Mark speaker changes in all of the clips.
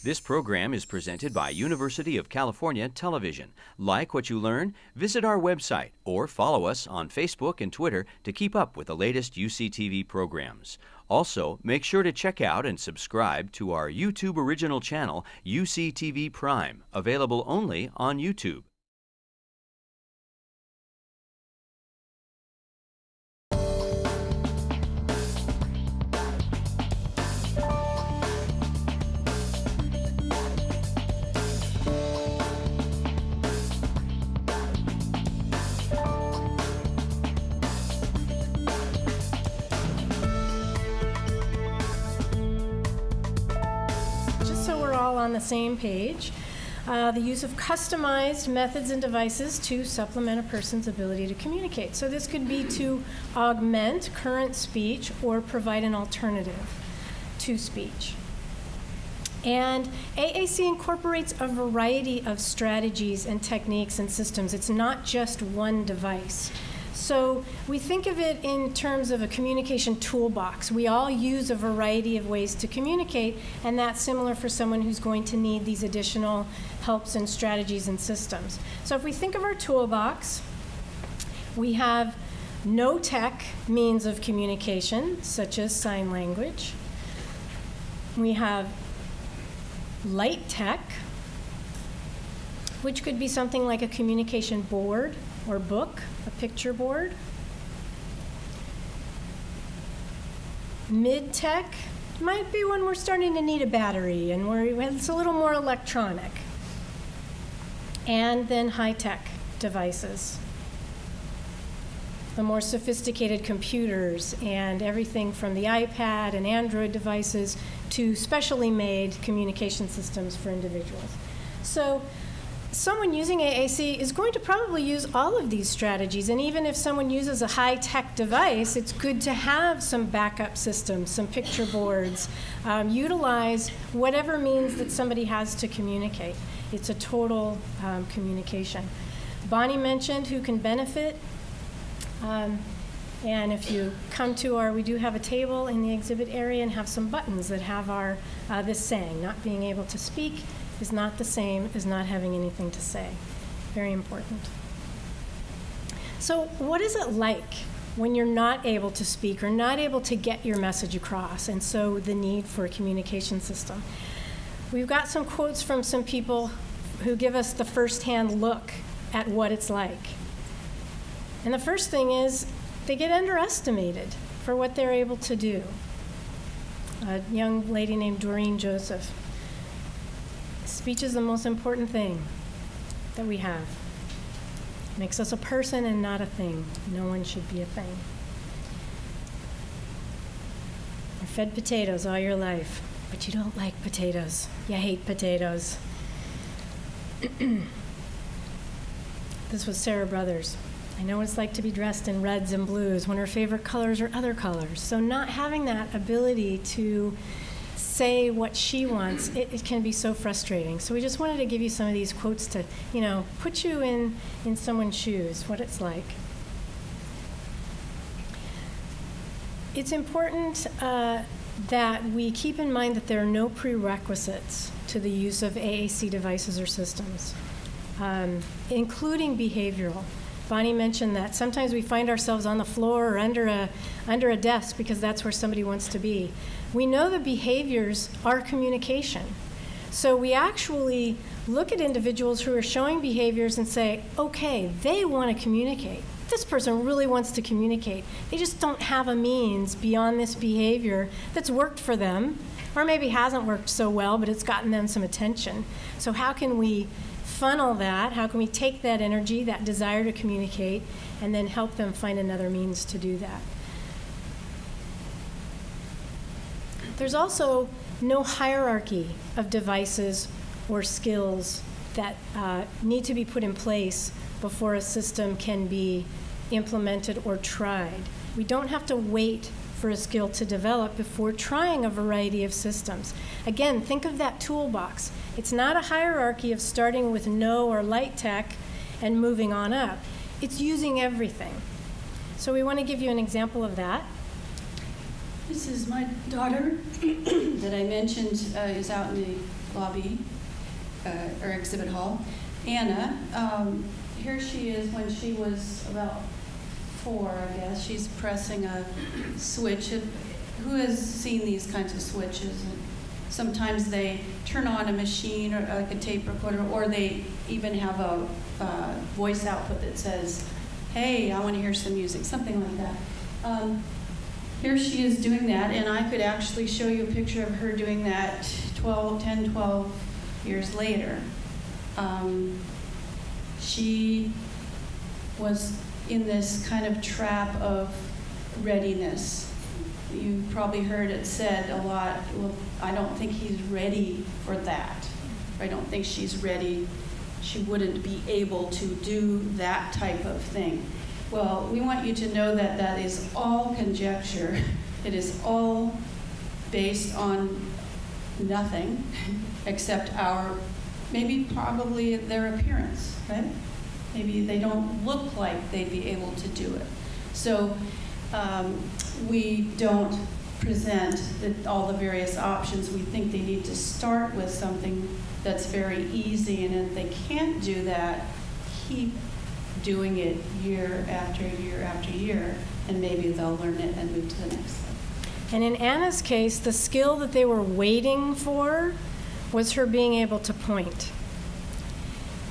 Speaker 1: This program is presented by University of California Television. Like what you learn? Visit our website or follow us on Facebook and Twitter to keep up with the latest UCTV programs. Also, make sure to check out and subscribe to our YouTube original channel, UCTV Prime, available only on YouTube.
Speaker 2: On the same page, the use of customized methods and devices to supplement a person's ability to communicate. So this could be to augment current speech or provide an alternative to speech. And AAC incorporates a variety of strategies and techniques and systems. It's not just one device. So we think of it in terms of a communication toolbox. We all use a variety of ways to communicate, and that's similar for someone who's going to need these additional helps and strategies and systems. So if we think of our toolbox, we have no-tech means of communication, such as sign language. We have light tech, which could be something like a communication board or book, a picture board. Mid-tech might be when we're starting to need a battery and it's a little more electronic. And then high-tech devices. The more sophisticated computers and everything from the iPad and Android devices to specially made communication systems for individuals. So someone using AAC is going to probably use all of these strategies, and even if someone uses a high-tech device, it's good to have some backup systems, some picture boards, utilize whatever means that somebody has to communicate. It's a total communication. Bonnie mentioned who can benefit, and if you come to we do have a table in the exhibit area and have some buttons that have our this saying, not being able to speak is not the same as not having anything to say. Very important. So what is it like when you're not able to speak or not able to get your message across, and so the need for a communication system? We've got some quotes from some people who give us the first-hand look at what it's like. And the first thing is they get underestimated for what they're able to do. A young lady named Doreen Joseph. Speech is the most important thing that we have. It makes us a person and not a thing. No one should be a thing. You're fed potatoes all your life, but you don't like potatoes. You hate potatoes. This was Sarah Brothers. I know what it's like to be dressed in reds and blues when her favorite colors are other colors. So not having that ability to say what she wants, it can be so frustrating. So we just wanted to give you some of these quotes to, put you in someone's shoes, what it's like. It's important that we keep in mind that there are no prerequisites to the use of AAC devices or systems, including behavioral. Bonnie mentioned that sometimes we find ourselves on the floor or under a desk because that's where somebody wants to be. We know the behaviors are communication. So we actually look at individuals who are showing behaviors and say, okay, they want to communicate. This person really wants to communicate. They just don't have a means beyond this behavior that's worked for them, or maybe hasn't worked so well, but it's gotten them some attention. So how can we funnel that? How can we take that energy, that desire to communicate, and then help them find another means to do that? There's also no hierarchy of devices or skills that need to be put in place before a system can be implemented or tried. We don't have to wait for a skill to develop before trying a variety of systems. Again, think of that toolbox. It's not a hierarchy of starting with no or light tech and moving on up. It's using everything. So we want to give you an example of that.
Speaker 3: This is my daughter that I mentioned is out in the lobby or exhibit hall. Anna, here she is when she was about 4, I guess. She's pressing a switch. Who has seen these kinds of switches? Sometimes they turn on a machine or like a tape recorder, or they even have a voice output that says, hey, I want to hear some music, something like that. Here she is doing that, and I could actually show you a picture of her doing that 10, 12 years later. She was in this kind of trap of readiness. You probably heard it said a lot, well, I don't think he's ready for that. I don't think she's ready. She wouldn't be able to do that type of thing. Well, we want you to know that that is all conjecture. It is all based on nothing except maybe probably their appearance, right? Maybe they don't look like they'd be able to do it. So we don't present all the various options. We think they need to start with something that's very easy, and if they can't do that, keep doing it year after year after year, and maybe they'll learn it and move to the next step.
Speaker 2: And in Anna's case, the skill that they were waiting for was her being able to point.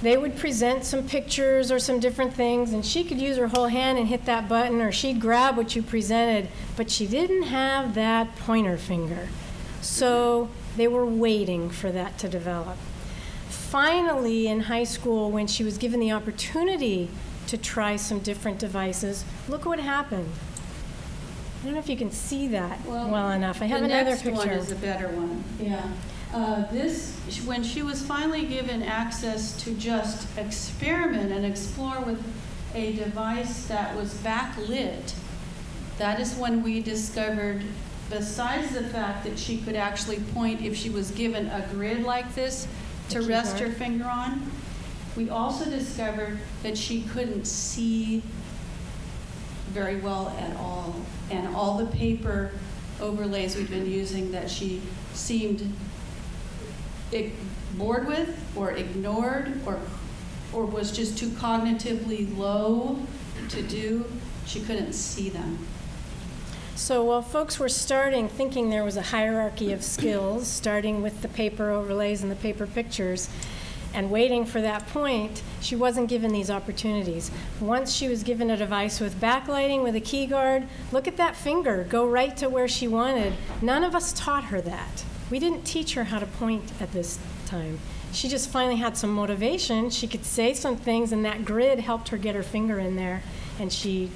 Speaker 2: They would present some pictures or some different things, and she could use her whole hand and hit that button, or she'd grab what you presented, but she didn't have that pointer finger. So they were waiting for that to develop. Finally, in high school, when she was given the opportunity to try some different devices, look what happened. I don't know if you can see that well enough. I have another picture.
Speaker 3: The next one is a better one. Yeah. When she was finally given access to just experiment and explore with a device that was backlit, that is when we discovered, besides the fact that she could actually point if she was given a grid like this to rest her finger on, we also discovered that she couldn't see very well at all. And all the paper overlays we've been using that she seemed bored with or ignored or was just too cognitively low to do, she couldn't see them.
Speaker 2: So while folks were thinking there was a hierarchy of skills, starting with the paper overlays and the paper pictures, and waiting for that point, she wasn't given these opportunities. Once she was given a device with backlighting, with a key guard, look at that finger, go right to where she wanted. None of us taught her that. We didn't teach her how to point at this time. She just finally had some motivation. She could say some things, and that grid helped her get her finger in there, and she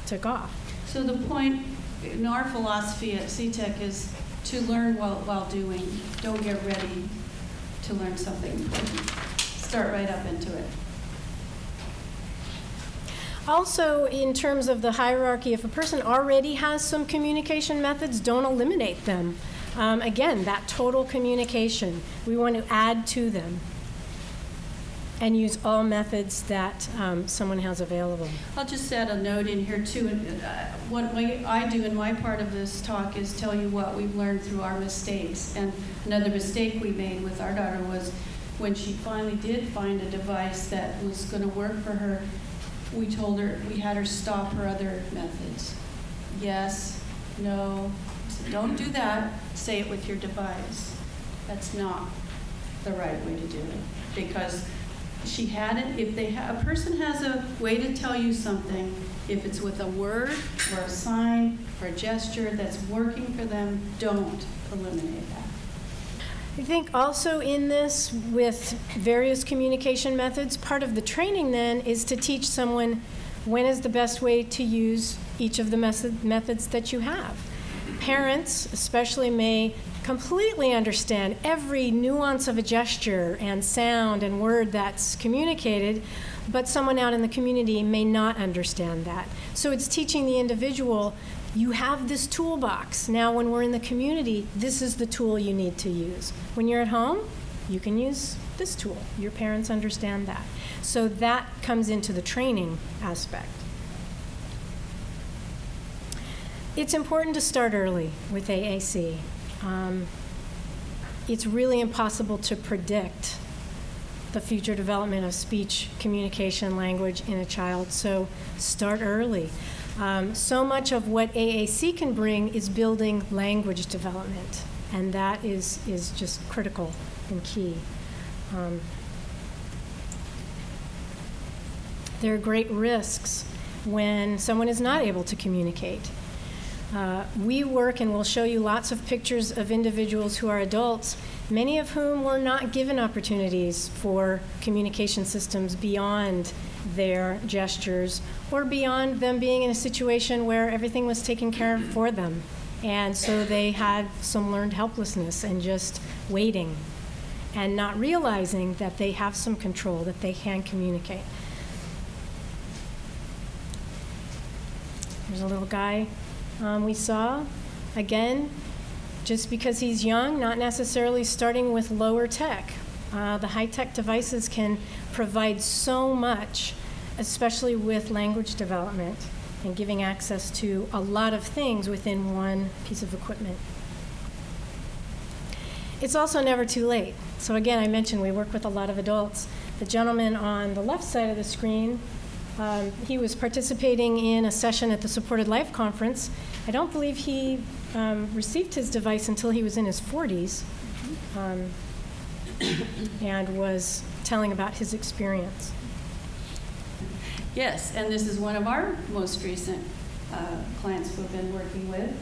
Speaker 2: took off.
Speaker 3: So the point in our philosophy at CTEC is to learn while doing. Don't get ready to learn something. Start right up into it.
Speaker 2: Also, in terms of the hierarchy, if a person already has some communication methods, don't eliminate them. Again, that total communication, we want to add to them and use all methods that someone has available.
Speaker 3: I'll just add a note in here too. What I do in my part of this talk is tell you what we've learned through our mistakes. And another mistake we made with our daughter was when she finally did find a device that was going to work for her, we had her stop her other methods. Yes, no, so don't do that. Say it with your device. That's not the right way to do it, because she had it. If a person has a way to tell you something, if it's with a word or a sign or a gesture that's working for them, don't eliminate that.
Speaker 2: I think also in this, with various communication methods, part of the training then is to teach someone when is the best way to use each of the methods that you have. Parents especially may completely understand every nuance of a gesture and sound and word that's communicated, but someone out in the community may not understand that. So it's teaching the individual, you have this toolbox. Now when we're in the community, this is the tool you need to use. When you're at home, you can use this tool. Your parents understand that. So that comes into the training aspect. It's important to start early with AAC. It's really impossible to predict the future development of speech, communication, language in a child, so start early. So much of what AAC can bring is building language development, and that is just critical and key. There are great risks when someone is not able to communicate. We work, and we'll show you lots of pictures of individuals who are adults, many of whom were not given opportunities for communication systems beyond their gestures or beyond them being in a situation where everything was taken care of for them. And so they had some learned helplessness and just waiting and not realizing that they have some control, that they can communicate. There's a little guy we saw. Again, just because he's young, not necessarily starting with lower tech. The high-tech devices can provide so much, especially with language development and giving access to a lot of things within one piece of equipment. It's also never too late. So again, I mentioned we work with a lot of adults. The gentleman on the left side of the screen, he was participating in a session at the Supported Life Conference. I don't believe he received his device until he was in his 40s, and was telling about his experience.
Speaker 3: Yes, and this is one of our most recent clients we've been working with,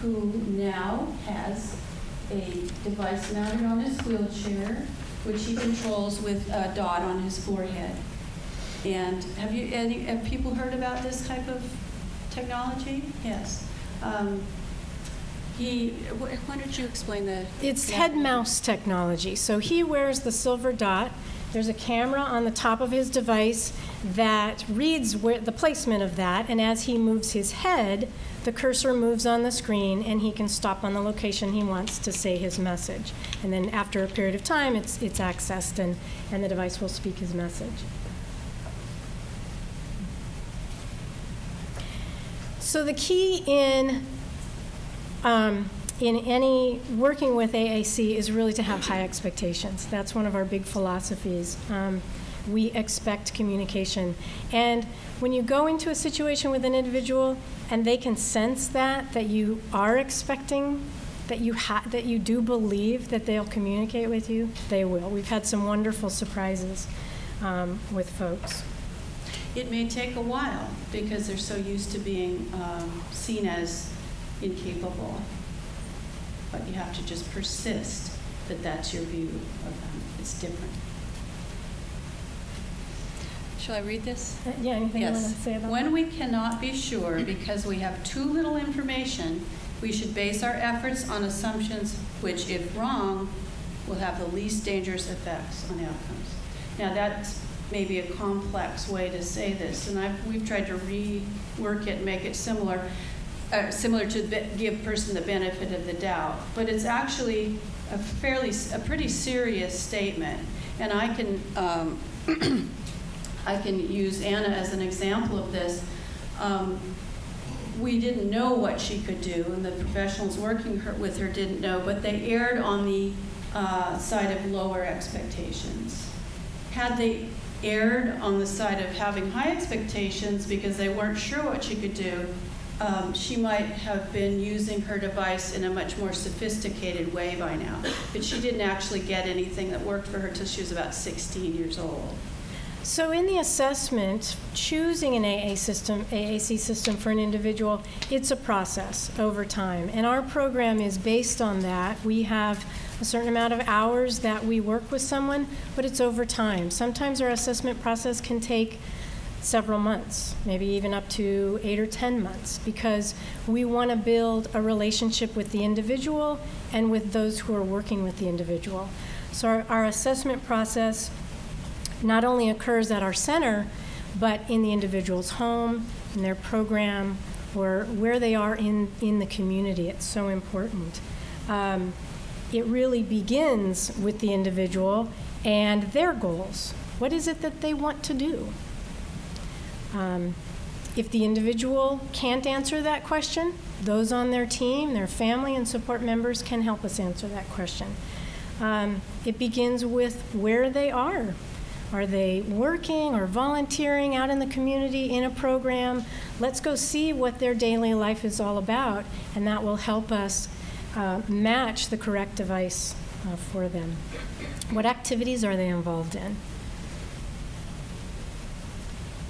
Speaker 3: who now has a device mounted on his wheelchair, which he controls with a dot on his forehead. And have people heard about this type of technology? Yes. Why don't you explain the...
Speaker 2: It's head-mouse technology. So he wears the silver dot. There's a camera on the top of his device that reads the placement of that, and as he moves his head, the cursor moves on the screen, and he can stop on the location he wants to say his message. And then after a period of time, it's accessed, and the device will speak his message. So the key in any working with AAC is really to have high expectations. That's one of our big philosophies. We expect communication. And when you go into a situation with an individual and they can sense that you are expecting, that you do believe that they'll communicate with you, they will. We've had some wonderful surprises with folks.
Speaker 3: It may take a while because they're so used to being seen as incapable. But you have to just persist that that's your view of them. It's different. Shall I read this?
Speaker 2: Yeah, anything
Speaker 3: yes.
Speaker 2: you want to say about
Speaker 3: When
Speaker 2: that?
Speaker 3: we cannot be sure because we have too little information, we should base our efforts on assumptions which, if wrong, will have the least dangerous effects on outcomes. Now, that's maybe a complex way to say this, and we've tried to rework it and make it similar to give a person the benefit of the doubt. But it's actually a pretty serious statement. And I can use Anna as an example of this. We didn't know what she could do, and the professionals working with her didn't know, but they erred on the side of lower expectations. Had they erred on the side of having high expectations because they weren't sure what she could do, she might have been using her device in a much more sophisticated way by now. But she didn't actually get anything that worked for her till she was about 16 years old.
Speaker 2: So in the assessment, choosing an AAC system for an individual, it's a process over time. And our program is based on that. We have a certain amount of hours that we work with someone, but it's over time. Sometimes our assessment process can take several months, maybe even up to 8 or 10 months, because we want to build a relationship with the individual and with those who are working with the individual. So our assessment process not only occurs at our center, but in the individual's home, in their program, or where they are in the community. It's so important. It really begins with the individual and their goals. What is it that they want to do? If the individual can't answer that question, those on their team, their family and support members can help us answer that question. It begins with where they are. Are they working or volunteering out in the community in a program? Let's go see what their daily life is all about, and that will help us match the correct device for them. What activities are they involved in?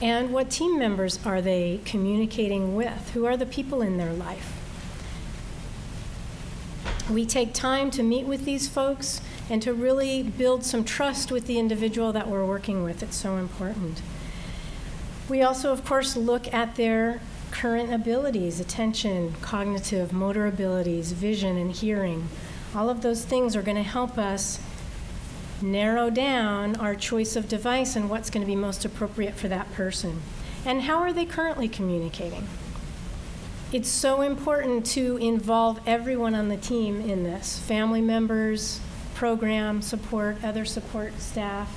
Speaker 2: And what team members are they communicating with? Who are the people in their life? We take time to meet with these folks and to really build some trust with the individual that we're working with. It's so important. We also, of course, look at their current abilities, attention, cognitive, motor abilities, vision, and hearing. All of those things are going to help us narrow down our choice of device and what's going to be most appropriate for that person. And how are they currently communicating? It's so important to involve everyone on the team in this, family members, program support, other support staff.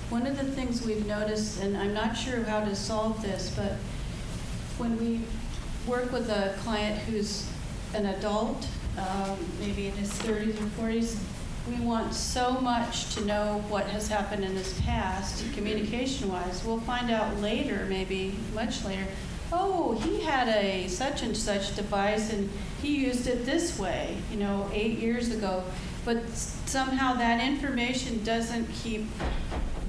Speaker 3: One of the things we've noticed, and I'm not sure how to solve this, but when we work with a client who's an adult, maybe in his 30s or 40s, we want so much to know what has happened in his past, communication-wise. We'll find out later, maybe much later, oh, he had a such and such device and he used it this way, 8 years ago. But somehow that information doesn't keep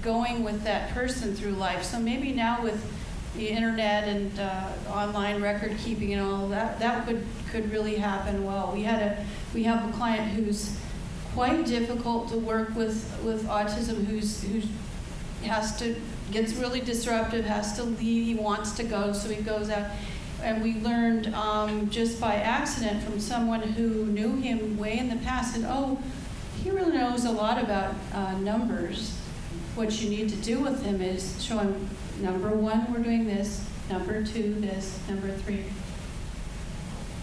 Speaker 3: going with that person through life. So maybe now with the internet and online record keeping and all that, that could really happen well. We have a client who's quite difficult to work with autism, who gets really disruptive, has to leave, he wants to go, so he goes out. And we learned just by accident from someone who knew him way in the past, and oh, he really knows a lot about numbers. What you need to do with him is show him, number 1, we're doing this, number 2, this, number 3.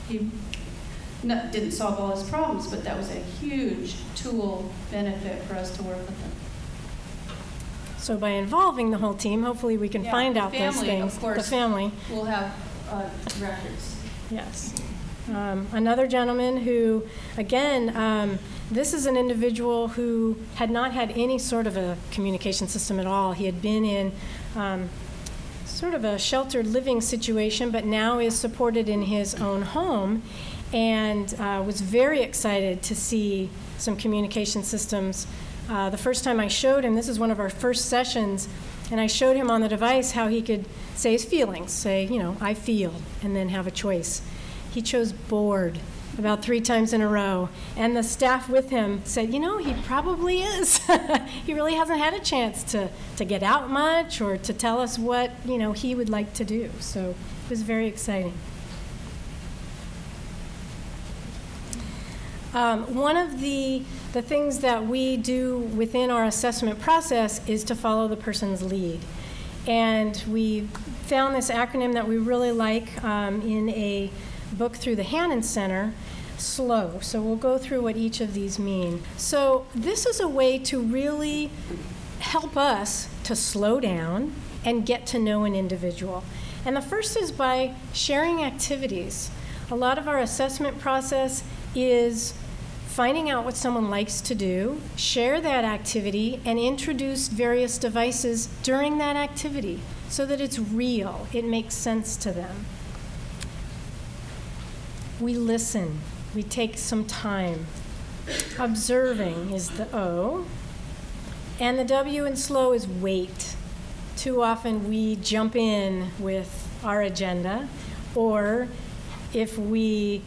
Speaker 3: He didn't solve all his problems, but that was a huge tool benefit for us to work with him.
Speaker 2: So by involving the whole team, hopefully we can find out those things.
Speaker 3: Of course,
Speaker 2: the family
Speaker 3: will have records.
Speaker 2: Yes. Another gentleman who, again, this is an individual who had not had any sort of a communication system at all. He had been in sort of a sheltered living situation, but now is supported in his own home, and was very excited to see some communication systems. The first time I showed him, this is one of our first sessions, and I showed him on the device how he could say his feelings, say, I feel, and then have a choice. He chose bored about 3 times in a row, and the staff with him said, he probably is. He really hasn't had a chance to get out much or to tell us what, he would like to do. So it was very exciting. One of the things that we do within our assessment process is to follow the person's lead. And we found this acronym that we really like in a book through the Hannon Center, SLOW. So we'll go through what each of these mean. So this is a way to really help us to slow down and get to know an individual. And the first is by sharing activities. A lot of our assessment process is finding out what someone likes to do, share that activity, and introduce various devices during that activity so that it's real, it makes sense to them. We listen, we take some time. Observing is the O, and the W in slow is wait. Too often we jump in with our agenda, or if we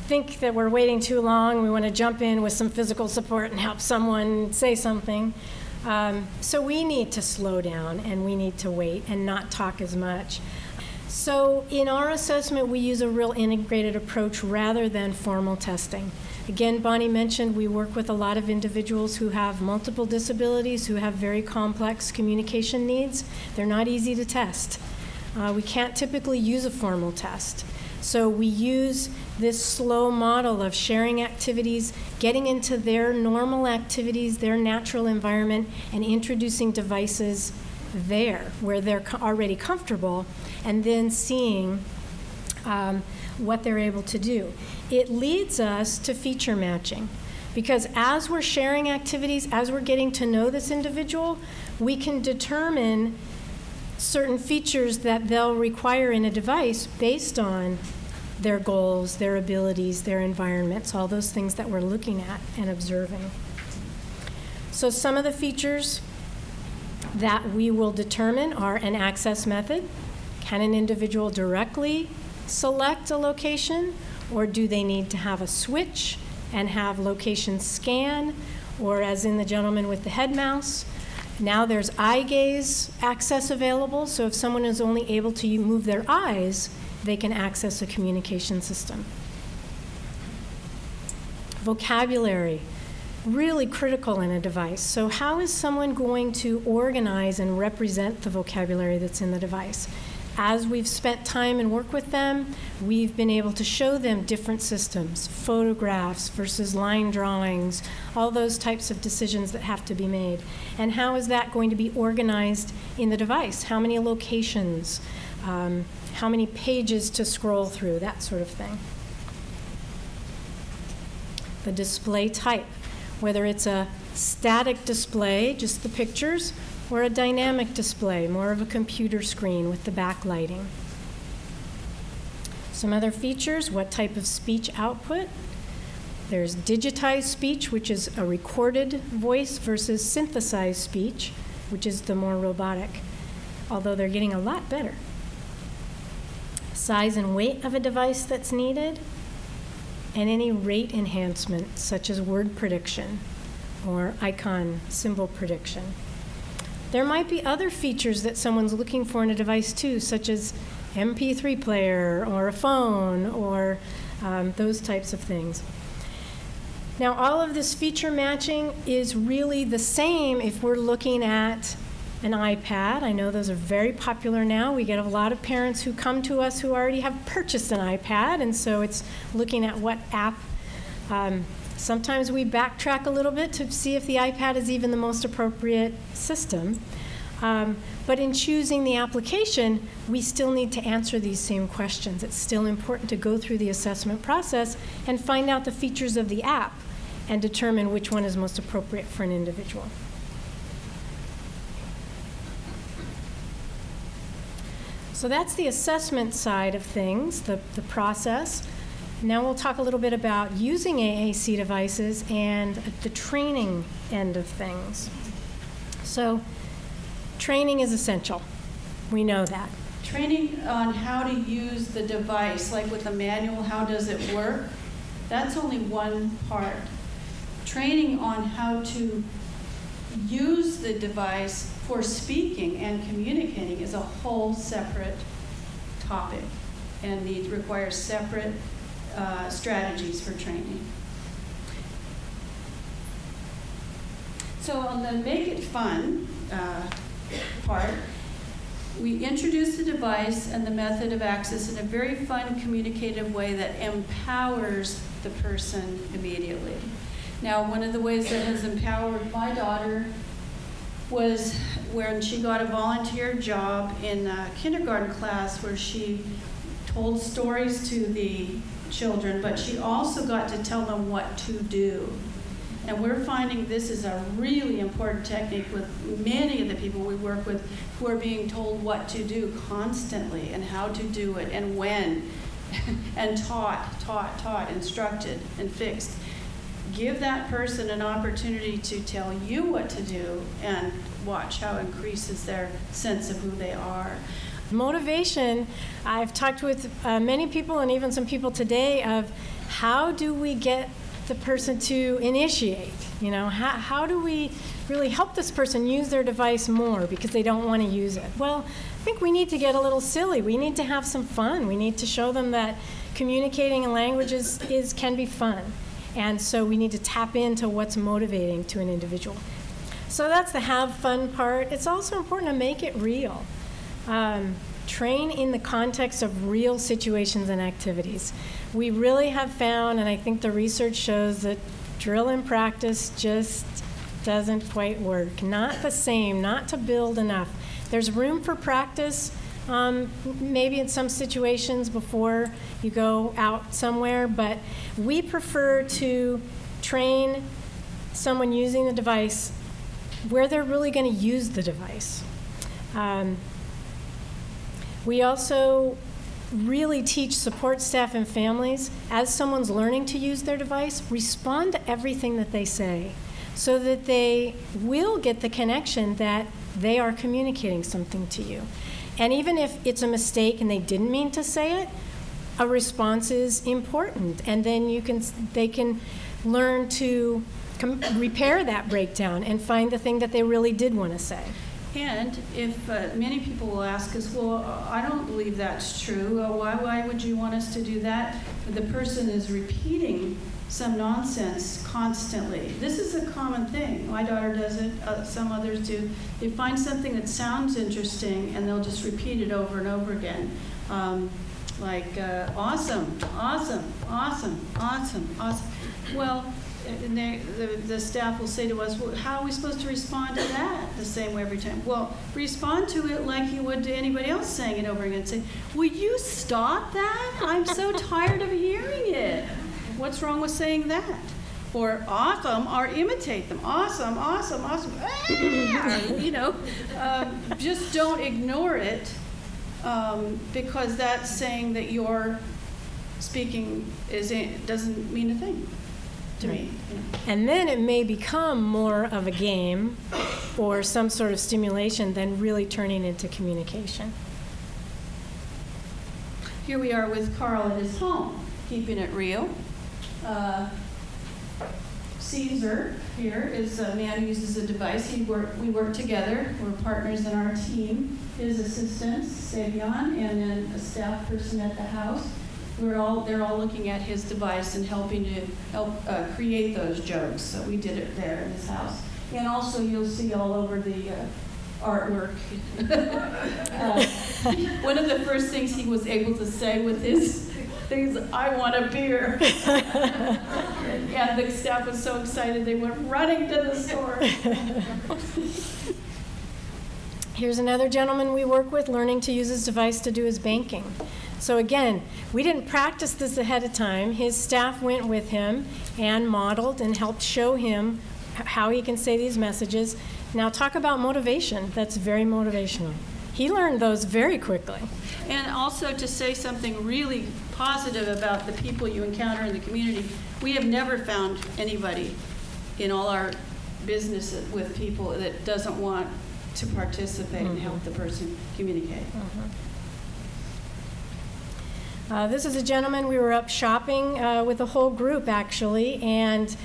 Speaker 2: think that we're waiting too long, we want to jump in with some physical support and help someone say something. So we need to slow down and we need to wait and not talk as much. So in our assessment, we use a real integrated approach rather than formal testing. Again, Bonnie mentioned we work with a lot of individuals who have multiple disabilities, who have very complex communication needs. They're not easy to test. We can't typically use a formal test. So we use this slow model of sharing activities, getting into their normal activities, their natural environment, and introducing devices there where they're already comfortable, and then seeing what they're able to do. It leads us to feature matching, because as we're sharing activities, as we're getting to know this individual, we can determine certain features that they'll require in a device based on their goals, their abilities, their environments, all those things that we're looking at and observing. So some of the features that we will determine are an access method. Can an individual directly select a location, or do they need to have a switch and have location scan, or as in the gentleman with the head mouse? Now there's eye gaze access available, so if someone is only able to move their eyes, they can access a communication system. Vocabulary, really critical in a device. So how is someone going to organize and represent the vocabulary that's in the device? As we've spent time and work with them, we've been able to show them different systems, photographs versus line drawings, all those types of decisions that have to be made. And how is that going to be organized in the device? How many locations? How many pages to scroll through? That sort of thing. The display type, whether it's a static display, just the pictures, or a dynamic display, more of a computer screen with the backlighting. Some other features, what type of speech output? There's digitized speech, which is a recorded voice, versus synthesized speech, which is the more robotic, although they're getting a lot better. Size and weight of a device that's needed, and any rate enhancement, such as word prediction or icon symbol prediction. There might be other features that someone's looking for in a device too, such as MP3 player or a phone or those types of things. Now, all of this feature matching is really the same if we're looking at an iPad. I know those are very popular now. We get a lot of parents who come to us who already have purchased an iPad, and so it's looking at what app. Sometimes we backtrack a little bit to see if the iPad is even the most appropriate system. But in choosing the application, we still need to answer these same questions. It's still important to go through the assessment process and find out the features of the app and determine which one is most appropriate for an individual. So that's the assessment side of things, the process. Now we'll talk a little bit about using AAC devices and the training end of things. So training is essential. We know that.
Speaker 3: Training on how to use the device, like with the manual, how does it work? That's only one part. Training on how to use the device for speaking and communicating is a whole separate topic and requires separate strategies for training. So on the Make It Fun part, we introduce the device and the method of access in a very fun, communicative way that empowers the person immediately. Now, one of the ways that has empowered my daughter was when she got a volunteer job in a kindergarten class where she told stories to the children, but she also got to tell them what to do. And we're finding this is a really important technique with many of the people we work with who are being told what to do constantly and how to do it and when, and taught, instructed, and fixed. Give that person an opportunity to tell you what to do and watch how it increases their sense of who they are.
Speaker 2: Motivation, I've talked with many people and even some people today of how do we get the person to initiate? You know, how do we really help this person use their device more because they don't want to use it? Well, I think we need to get a little silly. We need to have some fun. We need to show them that communicating in languages can be fun. And so we need to tap into what's motivating to an individual. So that's the have fun part. It's also important to make it real. Train in the context of real situations and activities. We really have found, and I think the research shows, that drill and practice just doesn't quite work. Not the same, not to build enough. There's room for practice, maybe in some situations before you go out somewhere, but we prefer to train someone using the device where they're really going to use the device. We also really teach support staff and families, as someone's learning to use their device, respond to everything that they say so that they will get the connection that they are communicating something to you. And even if it's a mistake and they didn't mean to say it, a response is important. And then they can learn to repair that breakdown and find the thing that they really did want to say.
Speaker 3: And if many people will ask us, well, I don't believe that's true. Why would you want us to do that? The person is repeating some nonsense constantly. This is a common thing. My daughter does it. Some others do. They find something that sounds interesting, and they'll just repeat it over and over again. Awesome, awesome, awesome, awesome, awesome. Well, and the staff will say to us, well, how are we supposed to respond to that the same way every time? Well, respond to it like you would to anybody else saying it over again. Say, will you stop that? I'm so tired of hearing it. What's wrong with saying that? Or awesome, or imitate them. Awesome, awesome, awesome. Just don't ignore it because that's saying that your speaking doesn't mean a thing.
Speaker 2: Right. And then it may become more of a game or some sort of stimulation than really turning into communication.
Speaker 3: Here we are with Carl at his home, keeping it real. Caesar here is a man who uses a device. We work together. We're partners in our team. His assistants, Savion, and then a staff person at the house. They're all looking at his device and helping to create those jokes. So we did it there in his house. And also you'll see all over the artwork. One of the first things he was able to say with his things, I want a beer. And the staff was so excited they went running to the store.
Speaker 2: Here's another gentleman we work with learning to use his device to do his banking. So again, we didn't practice this ahead of time. His staff went with him and modeled and helped show him how he can say these messages. Now talk about motivation. That's very motivational. He learned those very quickly.
Speaker 3: And also to say something really positive about the people you encounter in the community. We have never found anybody in all our business with people that doesn't want to participate and help the person communicate.
Speaker 2: This is a gentleman, we were up shopping with a whole group actually, and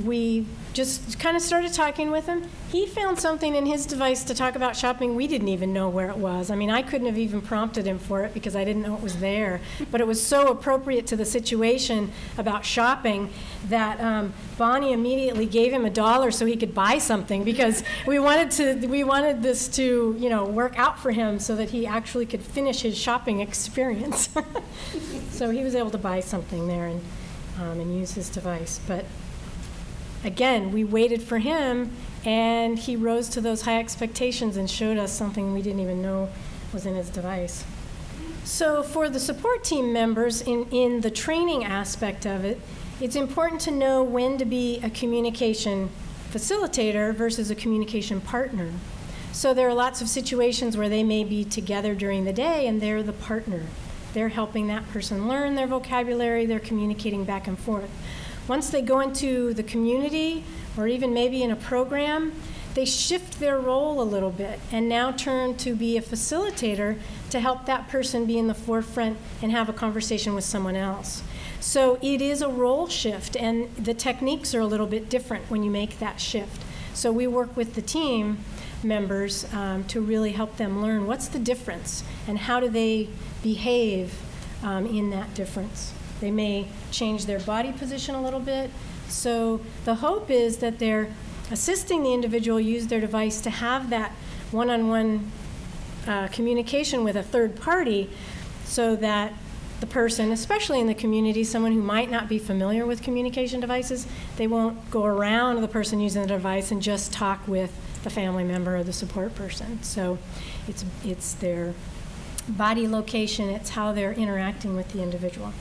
Speaker 2: we just kind of started talking with him. He found something in his device to talk about shopping we didn't even know where it was. I mean, I couldn't have even prompted him for it because I didn't know it was there. But it was so appropriate to the situation about shopping that Bonnie immediately gave him $1 so he could buy something because we wanted this to, work out for him so that he actually could finish his shopping experience. So he was able to buy something there and use his device. But again, we waited for him, and he rose to those high expectations and showed us something we didn't even know was in his device. So for the support team members, in the training aspect of it, it's important to know when to be a communication facilitator versus a communication partner. So there are lots of situations where they may be together during the day, and they're the partner. They're helping that person learn their vocabulary, they're communicating back and forth. Once they go into the community, or even maybe in a program, they shift their role a little bit and now turn to be a facilitator to help that person be in the forefront and have a conversation with someone else. So it is a role shift, and the techniques are a little bit different when you make that shift. So we work with the team members to really help them learn what's the difference and how do they behave in that difference. They may change their body position a little bit. So the hope is that they're assisting the individual use their device to have that one-on-one communication with a third party so that the person, especially in the community, someone who might not be familiar with communication devices, they won't go around the person using the device and just talk with the family member or the support person. So it's their body location, it's how they're interacting with the individual.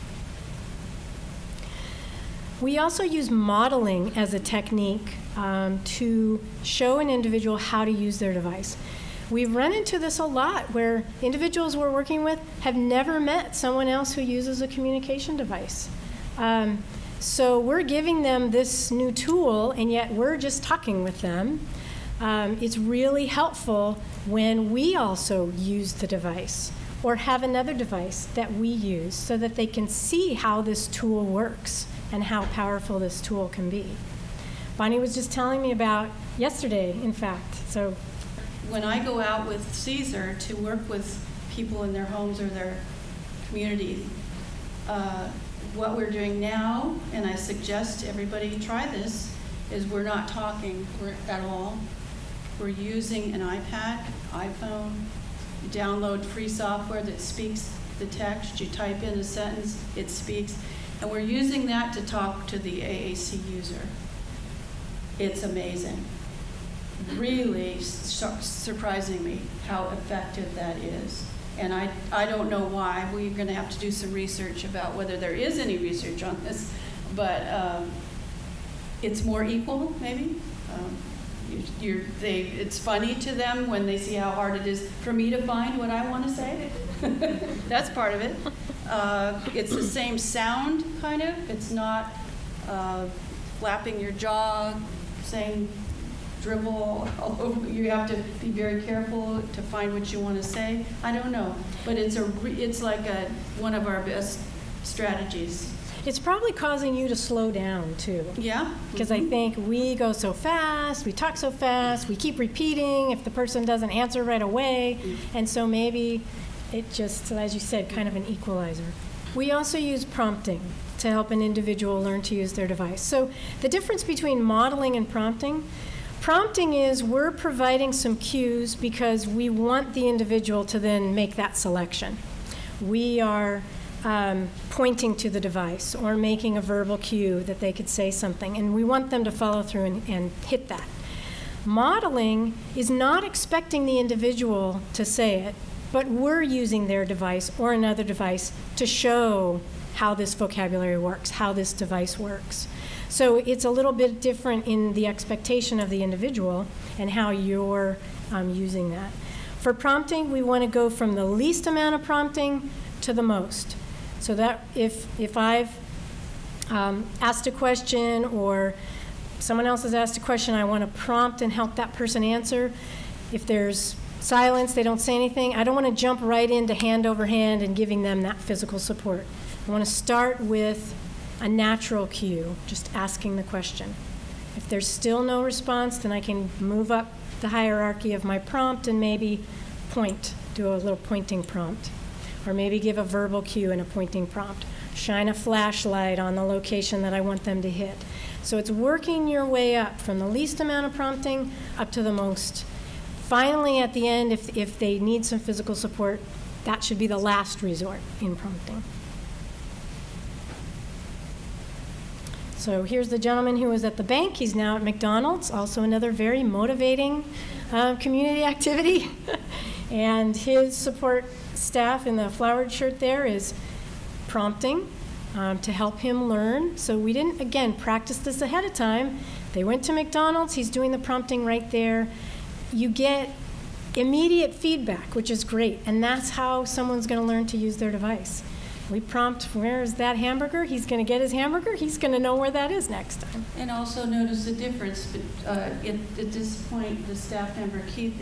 Speaker 2: We also use modeling as a technique to show an individual how to use their device. We've run into this a lot where individuals we're working with have never met someone else who uses a communication device. So we're giving them this new tool, and yet we're just talking with them. It's really helpful when we also use the device or have another device that we use so that they can see how this tool works and how powerful this tool can be. Bonnie was just telling me about yesterday, in fact. So
Speaker 3: when I go out with Caesar to work with people in their homes or their community, what we're doing now, and I suggest everybody try this, is we're not talking at all. We're using an iPad, iPhone. You download free software that speaks the text. You type in a sentence, it speaks. And we're using that to talk to the AAC user. It's amazing. Really surprising me how effective that is. And I don't know why. We're going to have to do some research about whether there is any research on this. But it's more equal, maybe. It's funny to them when they see how hard it is for me to find what I want to say. That's part of it. It's the same sound, kind of. It's not flapping your jaw, saying dribble all over. You have to be very careful to find what you want to say. I don't know, but it's like one of our best strategies.
Speaker 2: it's probably causing you to slow down too.
Speaker 3: Yeah.
Speaker 2: Because I think we go so fast, we talk so fast, we keep repeating if the person doesn't answer right away, and so maybe it just, as you said, kind of an equalizer. We also use prompting to help an individual learn to use their device. So the difference between modeling and prompting is we're providing some cues because we want the individual to then make that selection. We are pointing to the device or making a verbal cue that they could say something, and we want them to follow through and hit that. Modeling is not expecting the individual to say it, but we're using their device or another device to show how this vocabulary works, how this device works. So it's a little bit different in the expectation of the individual and how you're using that. For prompting, we want to go from the least amount of prompting to the most. So that if I've asked a question or someone else has asked a question, I want to prompt and help that person answer. If there's silence, they don't say anything, I don't want to jump right into hand over hand and giving them that physical support. I want to start with a natural cue, just asking the question. If there's still no response, then I can move up the hierarchy of my prompt and maybe point, do a little pointing prompt. Or maybe give a verbal cue and a pointing prompt. Shine a flashlight on the location that I want them to hit. So it's working your way up from the least amount of prompting up to the most. Finally, at the end, if they need some physical support, that should be the last resort in prompting. So here's the gentleman who was at the bank. He's now at McDonald's, also another very motivating community activity. And his support staff in the flowered shirt there is prompting to help him learn. So we didn't, again, practice this ahead of time. They went to McDonald's. He's doing the prompting right there. You get immediate feedback, which is great. And that's how someone's going to learn to use their device. We prompt, where is that hamburger? He's going to get his hamburger. He's going to know where that is next time.
Speaker 3: And also notice the difference. At this point, the staff member, Keith,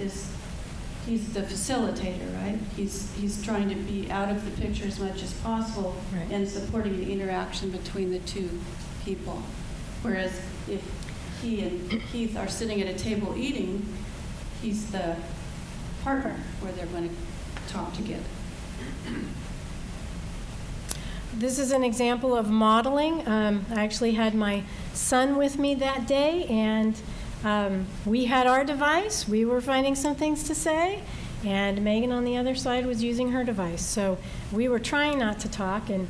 Speaker 3: he's the facilitator, right? He's trying to be out of the picture as much as possible, right, and supporting the interaction between the two people. Whereas if he and Keith are sitting at a table eating, he's the partner where they're going to talk together.
Speaker 2: This is an example of modeling. I actually had my son with me that day, and we had our device. We were finding some things to say, And Megan on the other side was using her device. So we were trying not to talk, and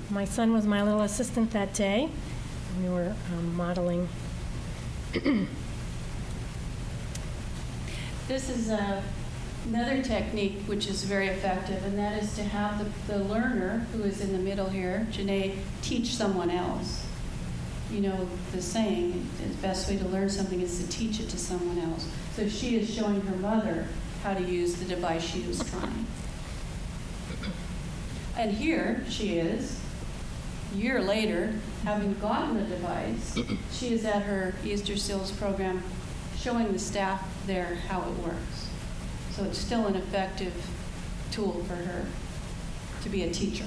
Speaker 2: my son was my little assistant that day. We were modeling.
Speaker 3: This is another technique which is very effective, and that is to have the learner, who is in the middle here, Janae, teach someone else. You know the saying, the best way to learn something is to teach it to someone else. So she is showing her mother how to use the device she was trying. And here she is, a year later, having gotten the device. She is at her Easter Seals program showing the staff there how it works. So it's still an effective tool for her to be a teacher.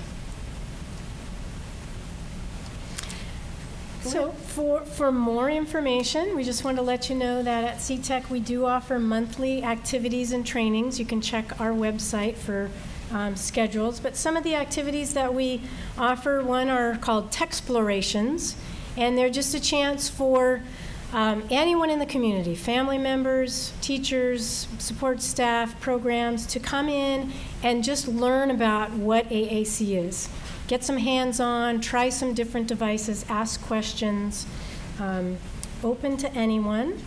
Speaker 2: So for more information, we just want to let you know that at CTEC we do offer monthly activities and trainings. You can check our website for schedules. But some of the activities that we offer, one are called Techsplorations, and they're just a chance for anyone in the community, family members, teachers, support staff, programs, to come in and just learn about what AAC is. Get some hands-on, try some different devices, ask questions, open to anyone.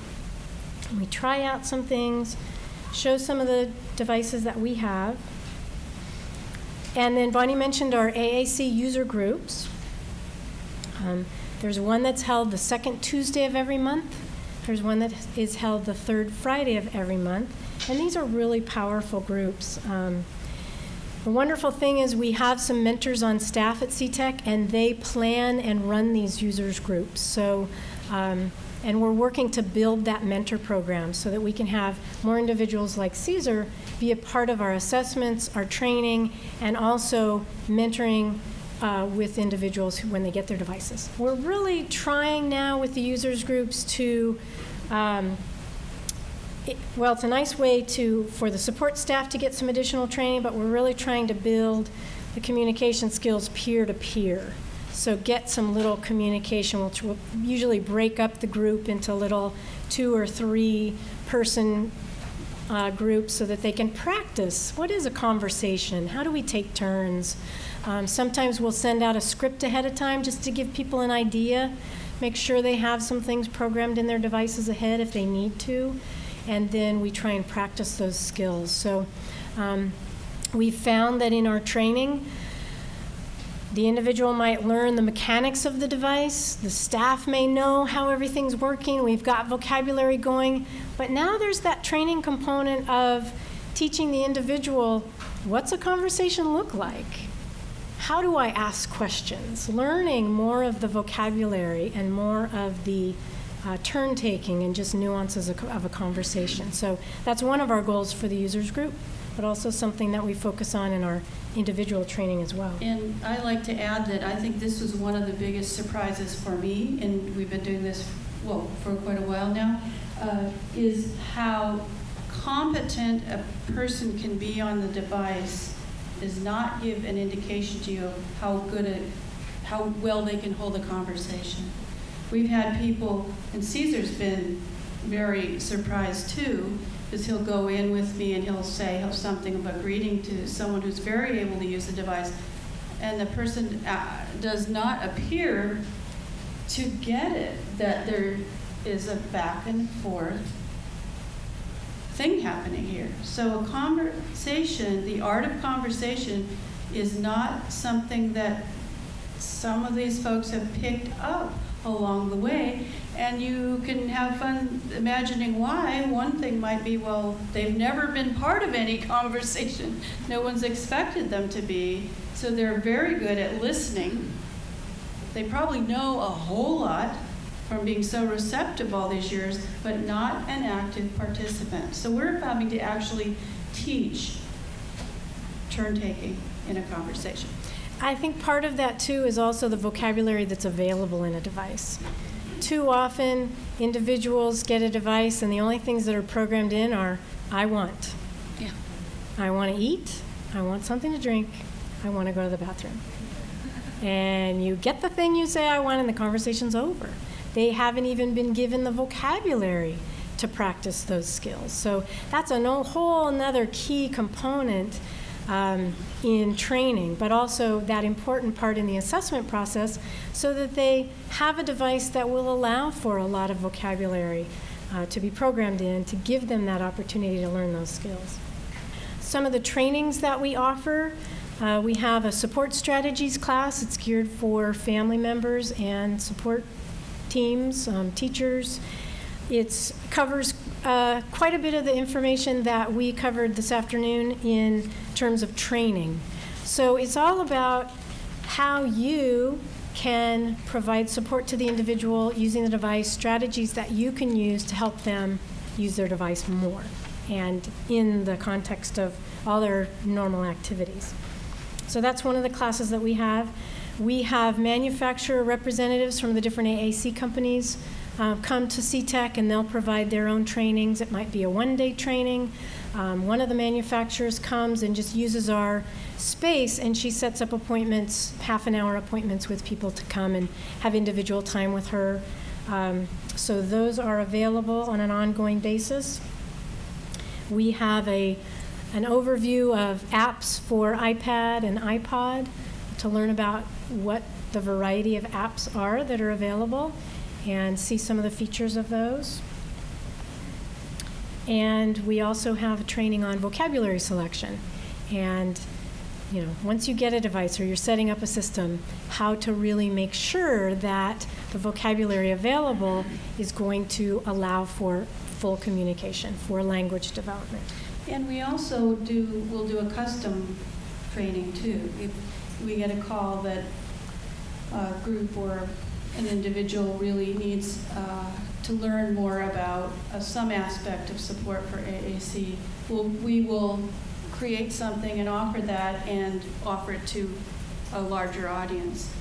Speaker 2: We try out some things, show some of the devices that we have. And then Bonnie mentioned our AAC User Groups. There's one that's held the second Tuesday of every month. There's one that is held the third Friday of every month. And these are really powerful groups. The wonderful thing is we have some mentors on staff at CTEC, and they plan and run these users groups. So, and we're working to build that mentor program so that we can have more individuals like Caesar be a part of our assessments, our training, and also mentoring with individuals when they get their devices. We're really trying now with the users groups to well, it's a nice way for the support staff to get some additional training, but we're really trying to build the communication skills peer-to-peer. So get some little communication. We'll usually break up the group into little 2 or 3 person groups so that they can practice. What is a conversation? How do we take turns? Sometimes we'll send out a script ahead of time just to give people an idea, make sure they have some things programmed in their devices ahead if they need to. And then we try and practice those skills. So we found that in our training, the individual might learn the mechanics of the device, the staff may know how everything's working, we've got vocabulary going, but now there's that training component of teaching the individual, what's a conversation look like? How do I ask questions? Learning more of the vocabulary and more of the turn taking and just nuances of a conversation. So that's one of our goals for the users group, but also something that we focus on in our individual training as well.
Speaker 3: And I like to add that I think this was one of the biggest surprises for me, and we've been doing this, well, for quite a while now, is how competent a person can be on the device does not give an indication to you of how well they can hold a conversation. We've had people, and Caesar's been very surprised too, because he'll go in with me and he'll say something about greeting to someone who's very able to use the device, and the person does not appear to get it, that there is a back and forth thing happening here. So a conversation, the art of conversation, is not something that some of these folks have picked up along the way, and you can have fun imagining why. One thing might be, well, they've never been part of any conversation. No one's expected them to be, so they're very good at listening. They probably know a whole lot from being so receptive all these years, but not an active participant. So we're having to actually teach turn-taking in a conversation.
Speaker 2: I think part of that, too, is also the vocabulary that's available in a device. Too often, individuals get a device, and the only things that are programmed in are, I want.
Speaker 3: Yeah.
Speaker 2: I want to eat. I want something to drink. I want to go to the bathroom. And you get the thing you say I want, and the conversation's over. They haven't even been given the vocabulary to practice those skills. So that's a whole another key component in training, but also that important part in the assessment process so that they have a device that will allow for a lot of vocabulary to be programmed in to give them that opportunity to learn those skills. Some of the trainings that we offer, we have a support strategies class. It's geared for family members and support teams, teachers. It covers quite a bit of the information that we covered this afternoon in terms of training. So it's all about how you can provide support to the individual using the device, strategies that you can use to help them use their device more and in the context of all their normal activities. So that's one of the classes that we have. We have manufacturer representatives from the different AAC companies come to CTEC, and they'll provide their own trainings. It might be a one-day training. One of the manufacturers comes and just uses our space, and she sets up appointments, half-an-hour appointments with people to come and have individual time with her. So those are available on an ongoing basis. We have an overview of apps for iPad and iPod to learn about what the variety of apps are that are available and see some of the features of those. And we also have a training on vocabulary selection. And once you get a device or you're setting up a system, how to really make sure that the vocabulary available is going to allow for full communication, for language development.
Speaker 3: And we also will do a custom training too. If we get a call that a group or an individual really needs to learn more about some aspect of support for AAC, we will create something and offer that and offer it to a larger audience.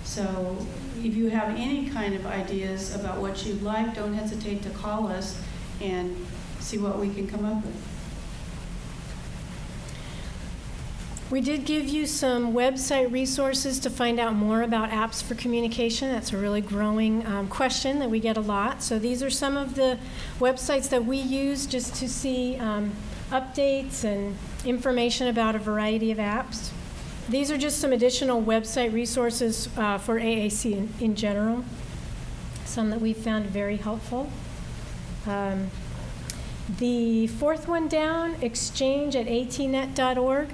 Speaker 3: So if you have any kind of ideas about what you'd like, don't hesitate to call us and see what we can come up with.
Speaker 2: We did give you some website resources to find out more about apps for communication. That's a really growing question that we get a lot. So these are some of the websites that we use just to see updates and information about a variety of apps. These are just some additional website resources for AAC in general, some that we found very helpful. The fourth one down, exchange at atnet.org.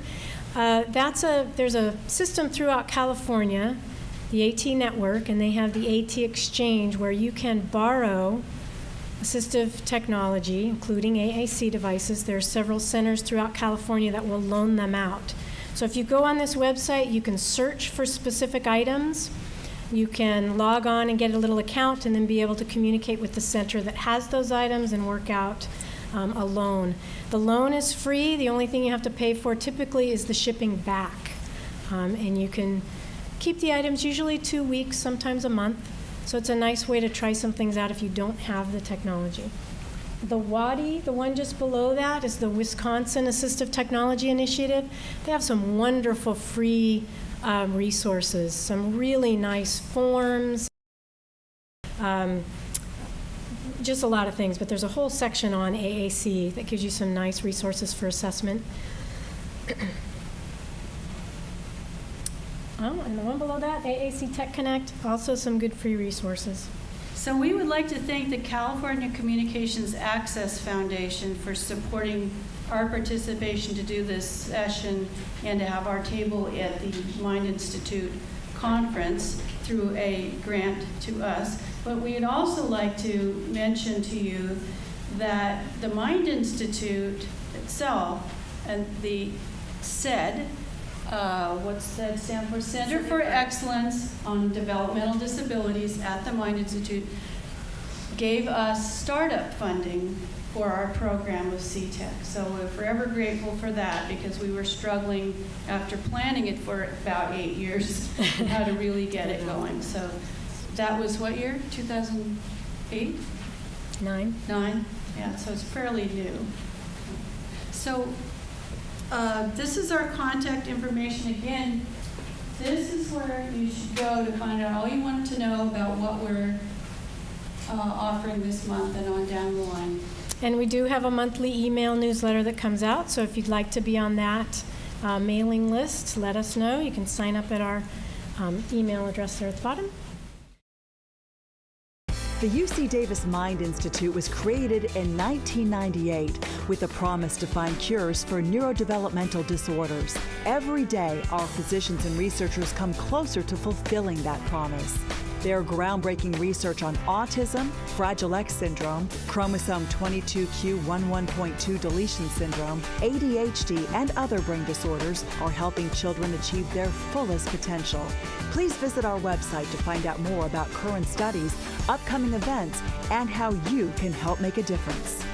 Speaker 2: There's a system throughout California, the AT network, and they have the AT exchange where you can borrow assistive technology, including AAC devices. There are several centers throughout California that will loan them out. So if you go on this website, you can search for specific items. You can log on and get a little account and then be able to communicate with the center that has those items and work out a loan. The loan is free. The only thing you have to pay for typically is the shipping back. And you can keep the items usually 2 weeks, sometimes a month. So it's a nice way to try some things out if you don't have the technology. The WADI, the one just below that, is the Wisconsin Assistive Technology Initiative. They have some wonderful free resources, some really nice forms, just a lot of things, but there's a whole section on AAC that gives you some nice resources for assessment. And the one below that, AAC Tech Connect, also some good free resources.
Speaker 3: So we would like to thank the California Communications Access Foundation for supporting our participation to do this session and to have our table at the Mind Institute conference through a grant to us. But we'd also like to mention to you that the Mind Institute itself and the CED, what's CED stand for? Center for Excellence on Developmental Disabilities at the Mind Institute, gave us startup funding for our program with CTEC. So we're forever grateful for that because we were struggling after planning it for about 8 years how to really get it going. So that was what year? 2008?
Speaker 2: 9.
Speaker 3: 9? Yeah, so it's fairly new. So this is our contact information. Again, this is where you should go to find out all you want to know about what we're offering this month and on down the line.
Speaker 2: And we do have a monthly email newsletter that comes out, so if you'd like to be on that mailing list, let us know. You can sign up at our email address there at the bottom.
Speaker 4: The UC Davis Mind Institute was created in 1998 with a promise to find cures for neurodevelopmental disorders. Every day, our physicians and researchers come closer to fulfilling that promise. Their groundbreaking research on autism, Fragile X syndrome, chromosome 22q11.2 deletion syndrome, ADHD, and other brain disorders are helping children achieve their fullest potential. Please visit our website to find out more about current studies, upcoming events, and how you can help make a difference.